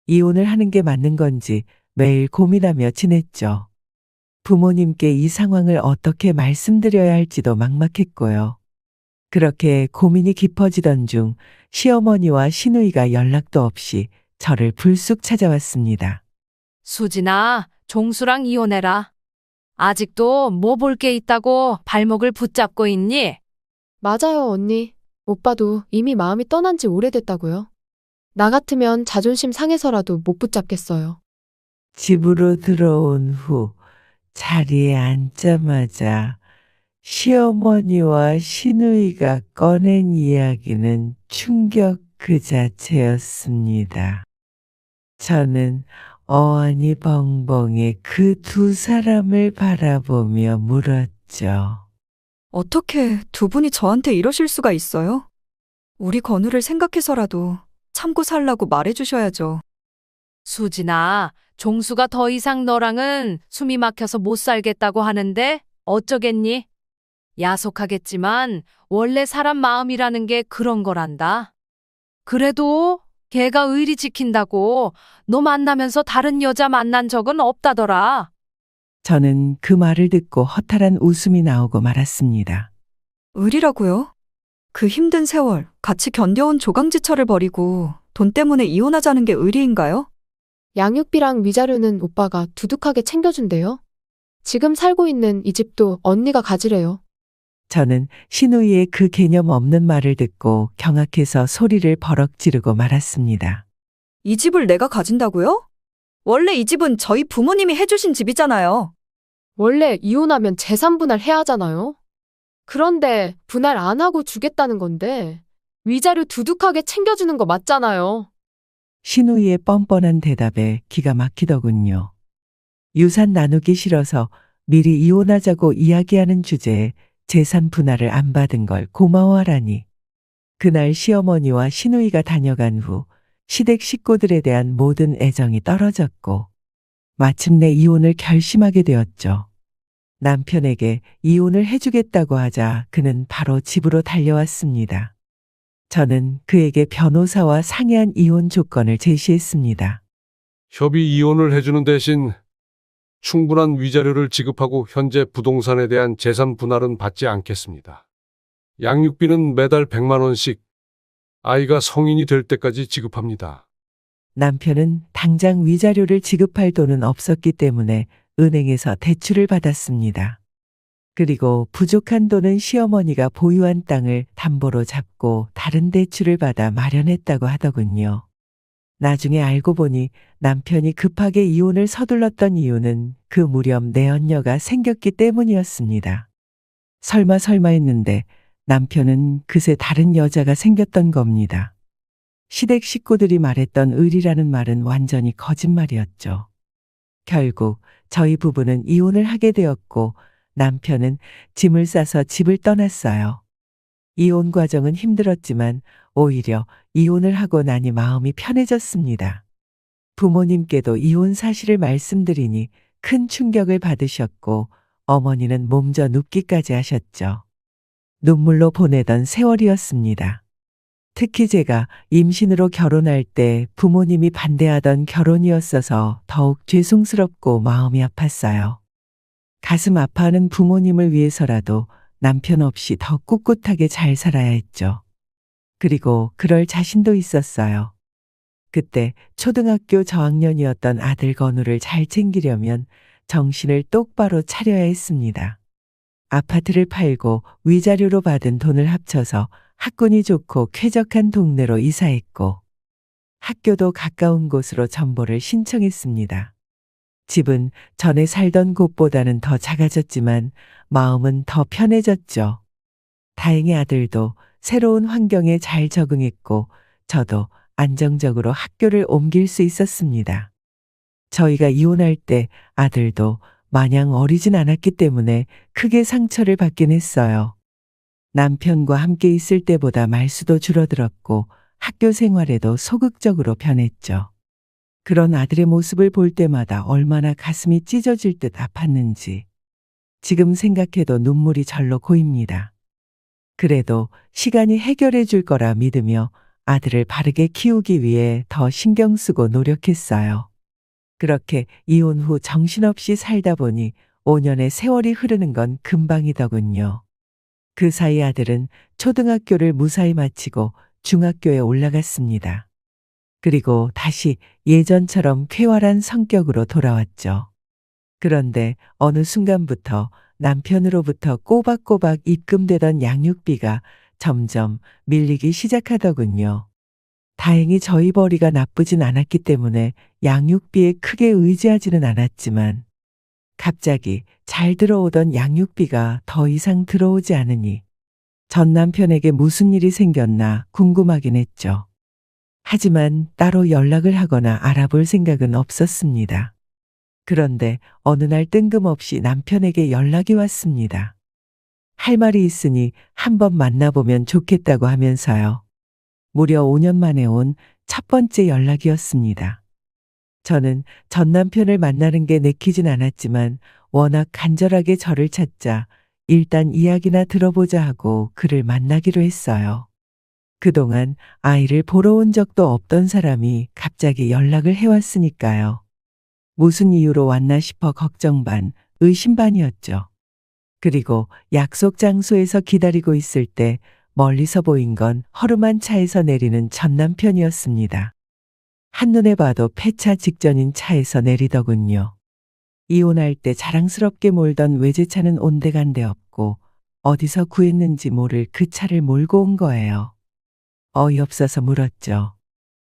이혼을 하는 게 맞는 건지 매일 고민하며 지냈죠. 부모님께 이 상황을 어떻게 말씀드려야 할지도 막막했고요. 그렇게 고민이 깊어지던 중 시어머니와 시누이가 연락도 없이 저를 불쑥 찾아왔습니다. 수진아, 종수랑 이혼해라. 아직도 뭐 볼 게 있다고 발목을 붙잡고 있니? 맞아요, 언니. 오빠도 이미 마음이 떠난 지 오래됐다고요. 나 같으면 자존심 상해서라도 못 붙잡겠어요. 집으로 들어온 후 자리에 앉자마자 시어머니와 시누이가 꺼낸 이야기는 충격 그 자체였습니다. 저는 어안이 벙벙해 그 두 사람을 바라보며 물었죠. 어떻게 두 분이 저한테 이러실 수가 있어요? 우리 건우를 생각해서라도 참고 살라고 말해주셔야죠. 수진아, 종수가 더 이상 너랑은 숨이 막혀서 못 살겠다고 하는데 어쩌겠니? 야속하겠지만 원래 사람 마음이라는 게 그런 거란다. 그래도 걔가 의리 지킨다고 너 만나면서 다른 여자 만난 적은 없다더라. 저는 그 말을 듣고 허탈한 웃음이 나오고 말았습니다. 의리라고요? 그 힘든 세월 같이 견뎌온 조강지처를 버리고 돈 때문에 이혼하자는 게 의리인가요? 양육비랑 위자료는 오빠가 두둑하게 챙겨준대요. 지금 살고 있는 이 집도 언니가 가지래요. 저는 시누이의 그 개념 없는 말을 듣고 경악해서 소리를 버럭 지르고 말았습니다. 이 집을 내가 가진다고요? 원래 이 집은 저희 부모님이 해주신 집이잖아요. 원래 이혼하면 재산 분할해야 하잖아요. 그런데 분할 안 하고 주겠다는 건데 위자료 두둑하게 챙겨주는 거 맞잖아요. 시누이의 뻔뻔한 대답에 기가 막히더군요. 유산 나누기 싫어서 미리 이혼하자고 이야기하는 주제에 재산 분할을 안 받은 걸 고마워하라니. 그날 시어머니와 시누이가 다녀간 후 시댁 식구들에 대한 모든 애정이 떨어졌고 마침내 이혼을 결심하게 되었죠. 남편에게 이혼을 해주겠다고 하자 그는 바로 집으로 달려왔습니다. 저는 그에게 변호사와 상의한 이혼 조건을 제시했습니다. 협의 이혼을 해주는 대신 충분한 위자료를 지급하고 현재 부동산에 대한 재산 분할은 받지 않겠습니다. 양육비는 매달 100만 원씩 아이가 성인이 될 때까지 지급합니다. 남편은 당장 위자료를 지급할 돈은 없었기 때문에 은행에서 대출을 받았습니다. 그리고 부족한 돈은 시어머니가 보유한 땅을 담보로 잡고 다른 대출을 받아 마련했다고 하더군요. 나중에 알고 보니 남편이 급하게 이혼을 서둘렀던 이유는 그 무렵 내연녀가 생겼기 때문이었습니다. 설마 했는데 남편은 그새 다른 여자가 생겼던 겁니다. 시댁 식구들이 말했던 의리라는 말은 완전히 거짓말이었죠. 결국 저희 부부는 이혼을 하게 되었고 남편은 짐을 싸서 집을 떠났어요. 이혼 과정은 힘들었지만 오히려 이혼을 하고 나니 마음이 편해졌습니다. 부모님께도 이혼 사실을 말씀드리니 큰 충격을 받으셨고 어머니는 몸져 눕기까지 하셨죠. 눈물로 보내던 세월이었습니다. 특히 제가 임신으로 결혼할 때 부모님이 반대하던 결혼이었어서 더욱 죄송스럽고 마음이 아팠어요. 가슴 아파하는 부모님을 위해서라도 남편 없이 더 꿋꿋하게 잘 살아야 했죠. 그리고 그럴 자신도 있었어요. 그때 초등학교 저학년이었던 아들 건우를 잘 챙기려면 정신을 똑바로 차려야 했습니다. 아파트를 팔고 위자료로 받은 돈을 합쳐서 학군이 좋고 쾌적한 동네로 이사했고 학교도 가까운 곳으로 전보를 신청했습니다. 집은 전에 살던 곳보다는 더 작아졌지만 마음은 더 편해졌죠. 다행히 아들도 새로운 환경에 잘 적응했고 저도 안정적으로 학교를 옮길 수 있었습니다. 저희가 이혼할 때 아들도 마냥 어리진 않았기 때문에 크게 상처를 받긴 했어요. 남편과 함께 있을 때보다 말수도 줄어들었고 학교 생활에도 소극적으로 변했죠. 그런 아들의 모습을 볼 때마다 얼마나 가슴이 찢어질 듯 아팠는지 지금 생각해도 눈물이 절로 고입니다. 그래도 시간이 해결해 줄 거라 믿으며 아들을 바르게 키우기 위해 더 신경 쓰고 노력했어요. 그렇게 이혼 후 정신없이 살다 보니 5년의 세월이 흐르는 건 금방이더군요. 그 사이 아들은 초등학교를 무사히 마치고 중학교에 올라갔습니다. 그리고 다시 예전처럼 쾌활한 성격으로 돌아왔죠. 그런데 어느 순간부터 남편으로부터 꼬박꼬박 입금되던 양육비가 점점 밀리기 시작하더군요. 다행히 저희 벌이가 나쁘진 않았기 때문에 양육비에 크게 의지하지는 않았지만 갑자기 잘 들어오던 양육비가 더 이상 들어오지 않으니 전 남편에게 무슨 일이 생겼나 궁금하긴 했죠. 하지만 따로 연락을 하거나 알아볼 생각은 없었습니다. 그런데 어느 날 뜬금없이 남편에게 연락이 왔습니다. 할 말이 있으니 한번 만나보면 좋겠다고 하면서요. 무려 5년 만에 온 첫 번째 연락이었습니다. 저는 전 남편을 만나는 게 내키진 않았지만 워낙 간절하게 저를 찾자 일단 이야기나 들어보자 하고 그를 만나기로 했어요. 그동안 아이를 보러 온 적도 없던 사람이 갑자기 연락을 해왔으니까요. 무슨 이유로 왔나 싶어 걱정 반, 의심 반이었죠. 그리고 약속 장소에서 기다리고 있을 때 멀리서 보인 건 허름한 차에서 내리는 전 남편이었습니다. 한눈에 봐도 폐차 직전인 차에서 내리더군요. 이혼할 때 자랑스럽게 몰던 외제차는 온데간데 없고 어디서 구했는지 모를 그 차를 몰고 온 거예요. 어이없어서 물었죠.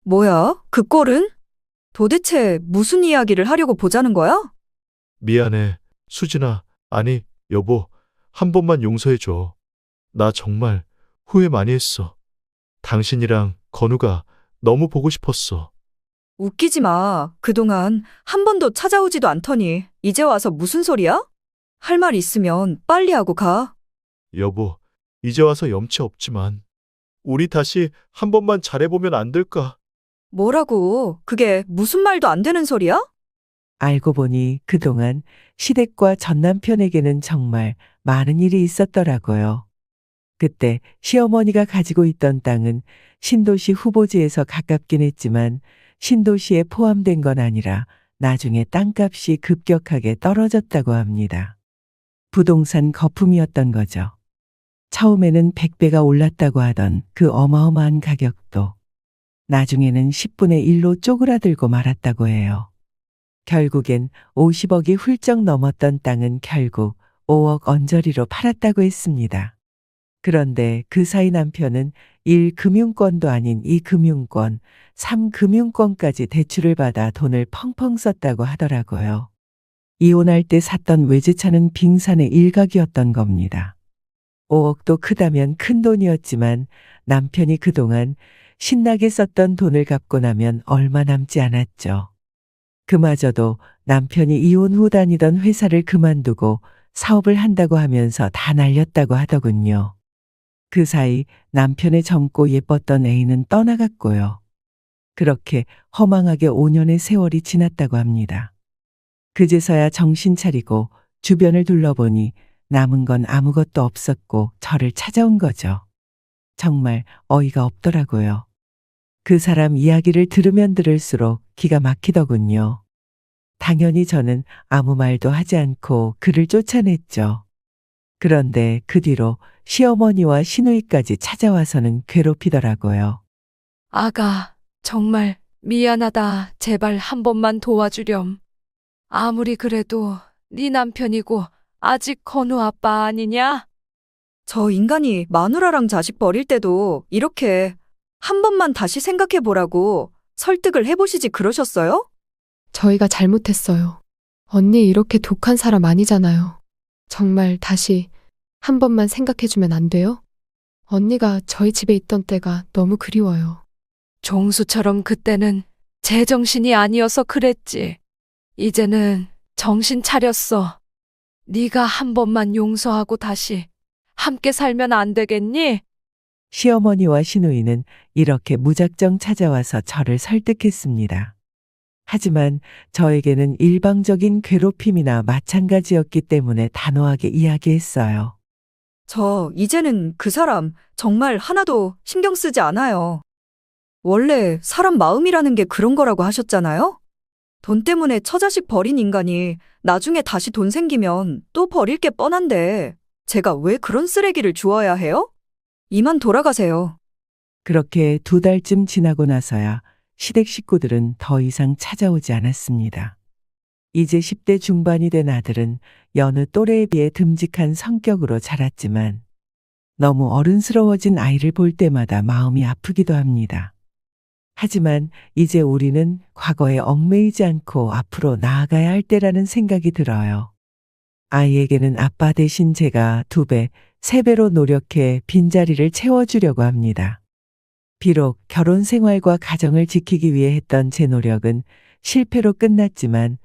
뭐야? 그 꼴은? 도대체 무슨 이야기를 하려고 보자는 거야? 미안해, 수진아. 아니, 여보, 한 번만 용서해줘. 나 정말 후회 많이 했어. 당신이랑 건우가 너무 보고 싶었어. 웃기지 마. 그동안 한 번도 찾아오지도 않더니 이제 와서 무슨 소리야? 할 말 있으면 빨리 하고 가. 여보, 이제 와서 염치 없지만 우리 다시 한 번만 잘해보면 안 될까? 뭐라고? 그게 무슨 말도 안 되는 소리야? 알고 보니 그동안 시댁과 전 남편에게는 정말 많은 일이 있었더라고요. 그때 시어머니가 가지고 있던 땅은 신도시 후보지에서 가깝긴 했지만 신도시에 포함된 건 아니라 나중에 땅값이 급격하게 떨어졌다고 합니다. 부동산 거품이었던 거죠. 처음에는 100배가 올랐다고 하던 그 어마어마한 가격도 나중에는 10분의 1로 쪼그라들고 말았다고 해요. 결국엔 50억이 훌쩍 넘었던 땅은 결국 5억 언저리로 팔았다고 했습니다. 그런데 그 사이 남편은 1금융권도 아닌 2금융권, 3금융권까지 대출을 받아 돈을 펑펑 썼다고 하더라고요. 이혼할 때 샀던 외제차는 빙산의 일각이었던 겁니다. 5억도 크다면 큰 돈이었지만 남편이 그동안 신나게 썼던 돈을 갚고 나면 얼마 남지 않았죠. 그마저도 남편이 이혼 후 다니던 회사를 그만두고 사업을 한다고 하면서 다 날렸다고 하더군요. 그 사이 남편의 젊고 예뻤던 애인은 떠나갔고요. 그렇게 허망하게 5년의 세월이 지났다고 합니다. 그제서야 정신 차리고 주변을 둘러보니 남은 건 아무것도 없었고 저를 찾아온 거죠. 정말 어이가 없더라고요. 그 사람 이야기를 들으면 들을수록 기가 막히더군요. 당연히 저는 아무 말도 하지 않고 그를 쫓아냈죠. 그런데 그 뒤로 시어머니와 시누이까지 찾아와서는 괴롭히더라고요. 아가, 정말 미안하다. 제발 한 번만 도와주렴. 아무리 그래도 네 남편이고 아직 건우 아빠 아니냐? 저 인간이 마누라랑 자식 버릴 때도 이렇게 한 번만 다시 생각해 보라고 설득을 해보시지 그러셨어요? 저희가 잘못했어요. 언니 이렇게 독한 사람 아니잖아요. 정말 다시 한 번만 생각해주면 안 돼요? 언니가 저희 집에 있던 때가 너무 그리워요. 종수처럼 그때는 제정신이 아니어서 그랬지. 이제는 정신 차렸어. 네가 한 번만 용서하고 다시 함께 살면 안 되겠니? 시어머니와 시누이는 이렇게 무작정 찾아와서 저를 설득했습니다. 하지만 저에게는 일방적인 괴롭힘이나 마찬가지였기 때문에 단호하게 이야기했어요. 저 이제는 그 사람 정말 하나도 신경 쓰지 않아요. 원래 사람 마음이라는 게 그런 거라고 하셨잖아요? 돈 때문에 처자식 버린 인간이 나중에 다시 돈 생기면 또 버릴 게 뻔한데 제가 왜 그런 쓰레기를 주어야 해요? 이만 돌아가세요. 그렇게 2달쯤 지나고 나서야 시댁 식구들은 더 이상 찾아오지 않았습니다. 이제 10대 중반이 된 아들은 여느 또래에 비해 듬직한 성격으로 자랐지만 너무 어른스러워진 아이를 볼 때마다 마음이 아프기도 합니다. 하지만 이제 우리는 과거에 얽매이지 않고 앞으로 나아가야 할 때라는 생각이 들어요. 아이에게는 아빠 대신 제가 2배, 3배로 노력해 빈자리를 채워주려고 합니다. 비록 결혼 생활과 가정을 지키기 위해 했던 제 노력은 실패로 끝났지만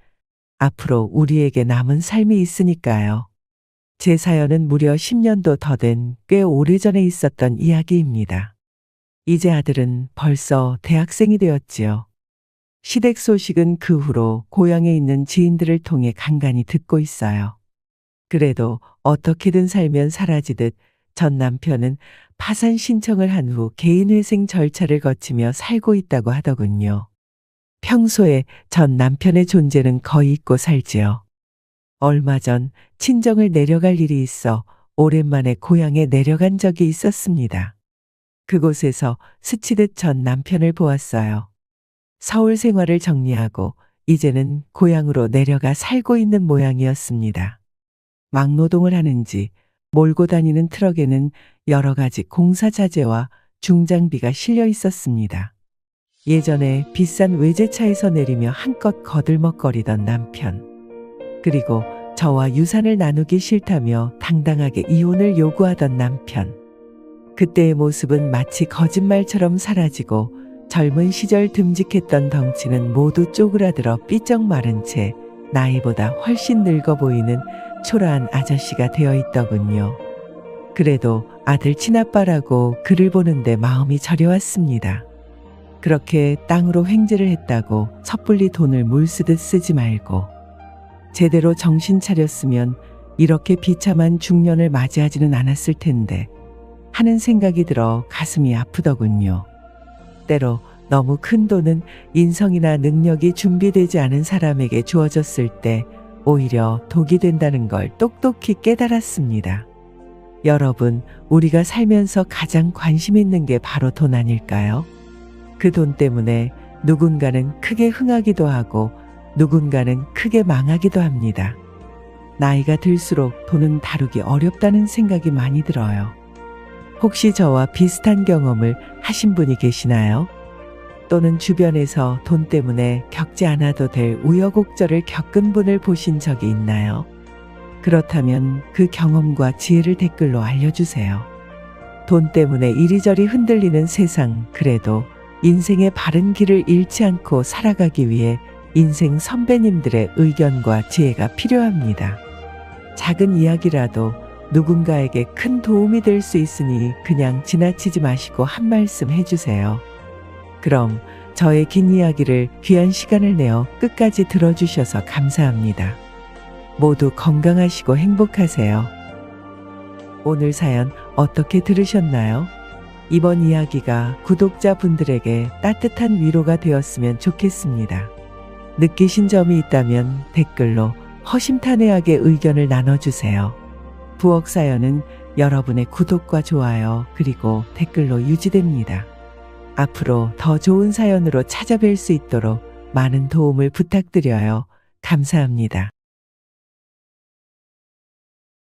앞으로 우리에게 남은 삶이 있으니까요. 제 사연은 무려 10년도 더 된 꽤 오래전에 있었던 이야기입니다. 이제 아들은 벌써 대학생이 되었지요. 시댁 소식은 그 후로 고향에 있는 지인들을 통해 간간히 듣고 있어요. 그래도 어떻게든 살면 사라지듯 전 남편은 파산 신청을 한 후 개인회생 절차를 거치며 살고 있다고 하더군요. 평소에 전 남편의 존재는 거의 잊고 살지요. 얼마 전 친정을 내려갈 일이 있어 오랜만에 고향에 내려간 적이 있었습니다. 그곳에서 스치듯 전 남편을 보았어요. 서울 생활을 정리하고 이제는 고향으로 내려가 살고 있는 모양이었습니다. 막노동을 하는지 몰고 다니는 트럭에는 여러 가지 공사 자재와 중장비가 실려 있었습니다. 예전에 비싼 외제차에서 내리며 한껏 거들먹거리던 남편. 그리고 저와 유산을 나누기 싫다며 당당하게 이혼을 요구하던 남편. 그때의 모습은 마치 거짓말처럼 사라지고 젊은 시절 듬직했던 덩치는 모두 쪼그라들어 삐쩍 마른 채 나이보다 훨씬 늙어 보이는 초라한 아저씨가 되어 있더군요. 그래도 아들 친아빠라고 그를 보는데 마음이 저려왔습니다. 그렇게 땅으로 횡재를 했다고 섣불리 돈을 물쓰듯 쓰지 말고 제대로 정신 차렸으면 이렇게 비참한 중년을 맞이하지는 않았을 텐데 하는 생각이 들어 가슴이 아프더군요. 때로 너무 큰 돈은 인성이나 능력이 준비되지 않은 사람에게 주어졌을 때 오히려 독이 된다는 걸 똑똑히 깨달았습니다. 여러분, 우리가 살면서 가장 관심 있는 게 바로 돈 아닐까요? 그 돈 때문에 누군가는 크게 흥하기도 하고 누군가는 크게 망하기도 합니다. 나이가 들수록 돈은 다루기 어렵다는 생각이 많이 들어요. 혹시 저와 비슷한 경험을 하신 분이 계시나요? 또는 주변에서 돈 때문에 겪지 않아도 될 우여곡절을 겪은 분을 보신 적이 있나요? 그렇다면 그 경험과 지혜를 댓글로 알려주세요. 돈 때문에 이리저리 흔들리는 세상, 그래도 인생의 바른 길을 잃지 않고 살아가기 위해 인생 선배님들의 의견과 지혜가 필요합니다. 작은 이야기라도 누군가에게 큰 도움이 될 수 있으니 그냥 지나치지 마시고 한 말씀 해주세요. 그럼 저의 긴 이야기를 귀한 시간을 내어 끝까지 들어주셔서 감사합니다. 모두 건강하시고 행복하세요. 오늘 사연 어떻게 들으셨나요? 이번 이야기가 구독자분들에게 따뜻한 위로가 되었으면 좋겠습니다. 느끼신 점이 있다면 댓글로 허심탄회하게 의견을 나눠주세요. 부엌 사연은 여러분의 구독과 좋아요 그리고 댓글로 유지됩니다. 앞으로 더 좋은 사연으로 찾아뵐 수 있도록 많은 도움을 부탁드려요. 감사합니다.